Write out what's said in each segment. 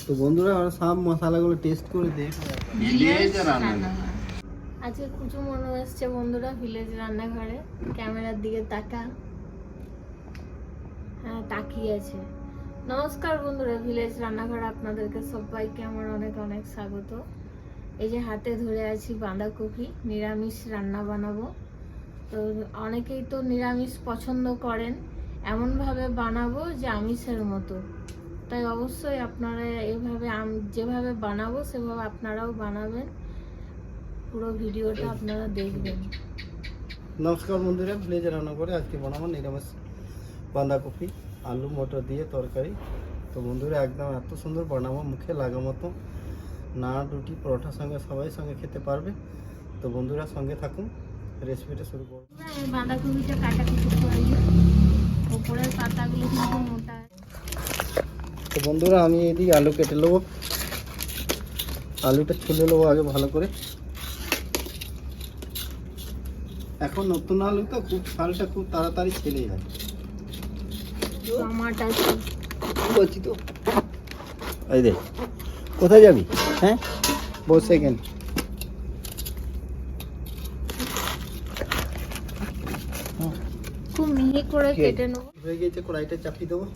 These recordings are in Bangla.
তো বন্ধুরা আমরা সব মশলাগুলো টেস্ট করে দেখো। ভিলেজ রান্নাঘর। আজকে কুচু মনে এসছে বন্ধুরা ভিলেজ রান্নাঘরে। ক্যামেরার দিকে তাকা, হ্যাঁ তাকিয়ে আছে। নমস্কার বন্ধুরা, ভিলেজ রান্নাঘরে আপনাদেরকে সবাইকে আমার অনেক অনেক স্বাগত। এই যে হাতে ধরে আছি বাঁধাকপি, নিরামিষ রান্না বানাবো। তো অনেকেই তো নিরামিষ পছন্দ করেন, এমনভাবে বানাবো যে আমিষের মতো। তাই অবশ্যই আপনারা এইভাবে যেভাবে বানাবো সেভাবে আপনারাও বানাবেন। পুরো ভিডিওটা আপনারা দেখবেন। নমস্কার বন্ধুরা, ভিলেজ রান্না করে আজকে বানাবো নিরামিষ বাঁধাকপি আলু মটর দিয়ে তরকারি। তো বন্ধুরা একদম এত সুন্দর বানাবো, মুখে লাগা মতো, নান রুটি পরোটার সঙ্গে সবাই সঙ্গে খেতে পারবে। তো বন্ধুরা সঙ্গে থাকুন, রেসিপিটা শুরু করব। এই বাঁধাকপিটা কাটাকুটি করে নিই, উপরের পাতাগুলো কিন্তু মোটা। তো বন্ধুরা আমি এদিকে আলু কেটে নেবো, আলুটা ছুলে নেবো আগে ভালো করে। এখন নতুন আলু তো খুব শালটা খুব তাড়াতাড়ি ছেড়ে যায়। টমাটো বলছি তো, এই দেখ কোথায় যাবি? হ্যাঁ বস সেকেন্ড। খুব মিহি করে কেটে নেবো। হয়ে গেছে, কড়াইটা চাপিয়ে দেবো।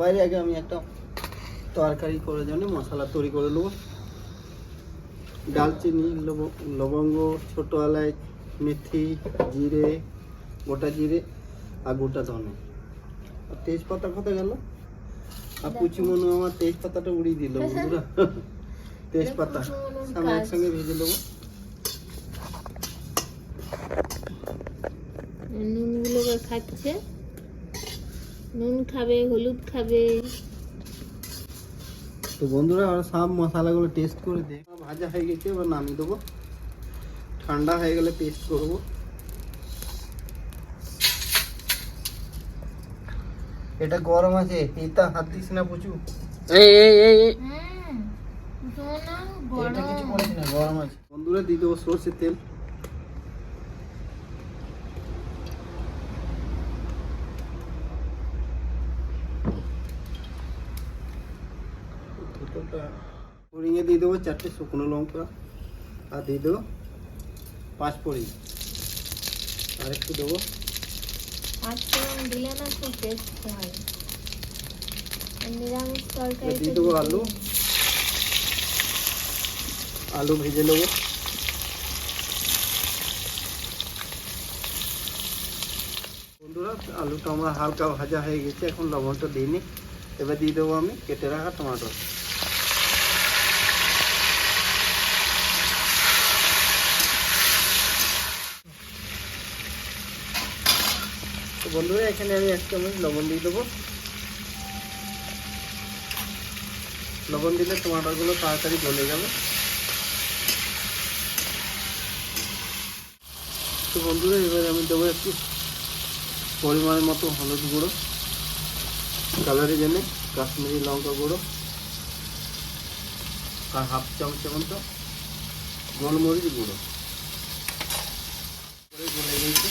বাইরে আগে আমি একটা তরকারি করার জন্য মশলা তৈরি করে নেবো। ডালচিনি, লবঙ্গ, ছোট এলাচ, মেথি, জিরে, গোটা জিরে আর গোটা ধনে আর তেজপাতা কোথায় গেল? আর কুচি মনে আমার তেজপাতাটা উড়িয়ে দিল বন্ধুরা। তেজপাতা আমি একসঙ্গে ভেজে নেবো। নুনগুলো খাচ্ছে, নুন খাবে, হলুদ খাবে। তো বন্ধুরা আমরা সব মশলাগুলো টেস্ট করে দেখ। ভাজা হয়ে গেছে, এবার নামিয়ে দেবো। ঠান্ডা হয়ে গেলে পেস্ট করব। এটা গরম আছে, এটা হাত দিস না পুচু। এটা কিছু করিস না, গরম আছে। বন্ধুরা দিয়ে দেবো সরষের তেল। ফোড়িয়ে দিয়ে দেবো 4টে শুকনো লঙ্কা, আর দিয়ে দেবো 5 ফোড়ন, আর একটু দেবো। 5 ফোড়ন দিলে না খুব টেস্ট হয়। নিরামিষ তরকারি দিয়ে দেবো আলু, আলু ভেজে নেবো। বন্ধুরা আলুটা আমার হালকা ভাজা হয়ে গেছে, এখন লবণটা দিয়ে নিই। এবার দিয়ে দেবো আমি কেটে রাখা টমেটো। তো বন্ধুরা এখানে আমি 1 চামচ লবণ দিয়ে দেবো। লবণ দিলে টমাটোগুলো তাড়াতাড়ি গলে যাবে। তো বন্ধুরা এবার আমি দেবো একটু পরিমাণ মতো হলুদ গুঁড়ো, কালারের জন্য কাশ্মীরি লঙ্কা গুঁড়ো, আর 1/2 চামচের মতো গোলমরিচ গুঁড়ো। গলে গেছে,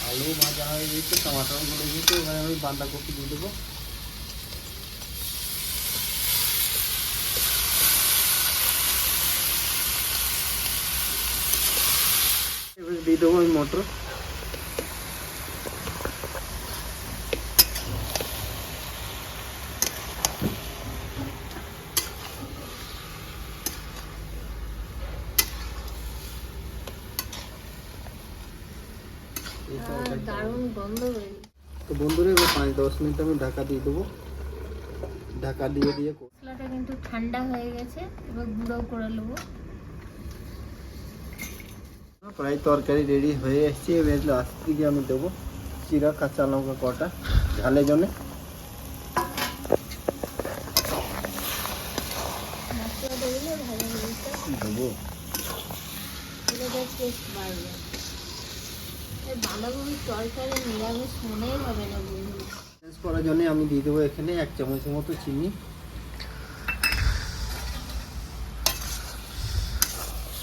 আলু ভাজা হয়ে গেছে, টমাটো গলে গেছে। এবার আমি বাঁধাকপি দিয়ে দেবো। এবার দিয়ে দেবো আমি মটর। দারুণ গন্ধ বেরিয়ে। তো বন্ধুরা এবার 5-10 মিনিট আমি ঢাকা দিয়ে দেবো। ঢাকা দিয়ে মশলাটা কিন্তু ঠান্ডা হয়ে গেছে, এবার গুঁড়ো করে নেবো। প্রায় তরকারি রেডি হয়ে এসছে। এবার লাস্ট দিকে আমি দেবো চিরা কাঁচা লঙ্কা কটা ঝালের জন্য মশলাটা দিলে ভালো জিনিসটা দেবো। এটাতে টেস্ট বাড়বে। এই বাঁধাকপির তরকারি নিরামিষ মনেই হবে না বন্ধু। করার জন্য আমি দিয়ে দেবো এখানে 1 চামচের মতো চিনি।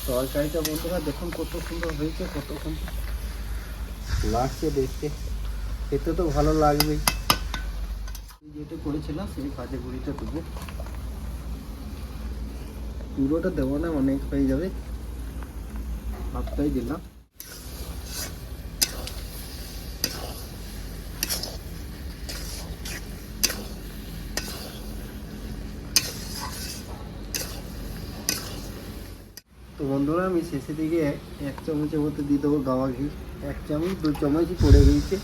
তরকারিটা বন্ধুরা দেখুন কত সুন্দর হয়েছে, কত সুন্দর লাগছে দেখতে। খেতে তো ভালো লাগবেই। যেটা করেছিলাম সেই ভাজা গুঁড়িটা দেবো, পুরোটা দেবো না, অনেক হয়ে যাবে, হাফটাই দিলাম। তো বন্ধুরা আমি শেষের দিকে 1 চামচের মতো দিয়ে দেবো গাওয়া ঘি। 1 চামচ 2 চামচই পড়ে গিয়েছে,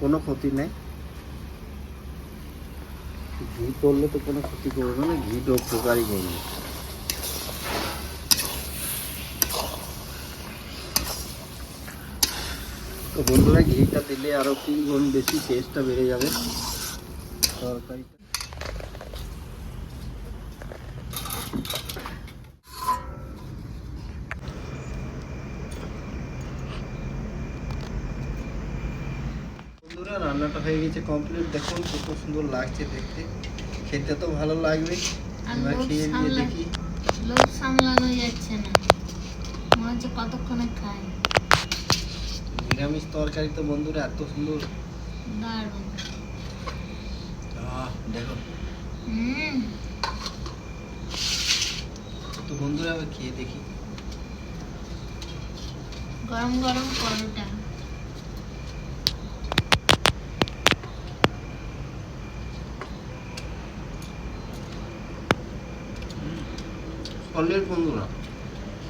কোনো ক্ষতি নেই। ঘি পড়লে তো কোনো ক্ষতি করবে না, ঘি উপকারই করবে। তো বন্ধুরা ঘিটা দিলে আরও 3 গুণ বেশি টেস্টটা বেড়ে যাবে তরকারিটা। বন্ধুরা রান্নাটা হয়ে গেছে কমপ্লিট, দেখুন কত সুন্দর লাগছে দেখতে, খেতে তো ভালো লাগবে। এবার খেয়ে দিয়ে দেখি। লোক সামলানো যাচ্ছে না, মনে হচ্ছে কতক্ষণে খাই। নিরামিষ তরকারি তো বন্ধুরা এত সুন্দর, দারুণ। দেখো। হুম, তো বন্ধুরা আবার খেয়ে দেখি। গরম গরম পরোটা। সলিড বন্ধুরা,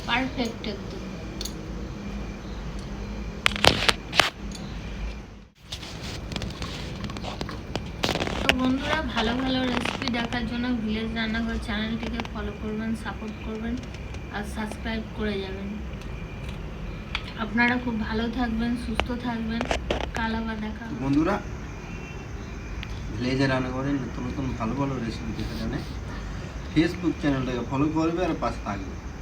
পারফেক্ট একদম। তো বন্ধুরা ভালো ভালো রেসিপি দেখার জন্য ভিলেজ রান্নাঘর চ্যানেলটিকে ফলো করবেন, সাপোর্ট করবেন আর সাবস্ক্রাইব করে যাবেন। আপনারা খুব ভালো থাকবেন, সুস্থ থাকবেন। কাল আবার দেখা হবে। বন্ধুরা ভিলেজে রান্নাঘরে নতুন নতুন ভালো ভালো রেসিপি দেখে জানে ফেসবুক চ্যানেলটাকে ফলো করবে আর পাশে থাকবে।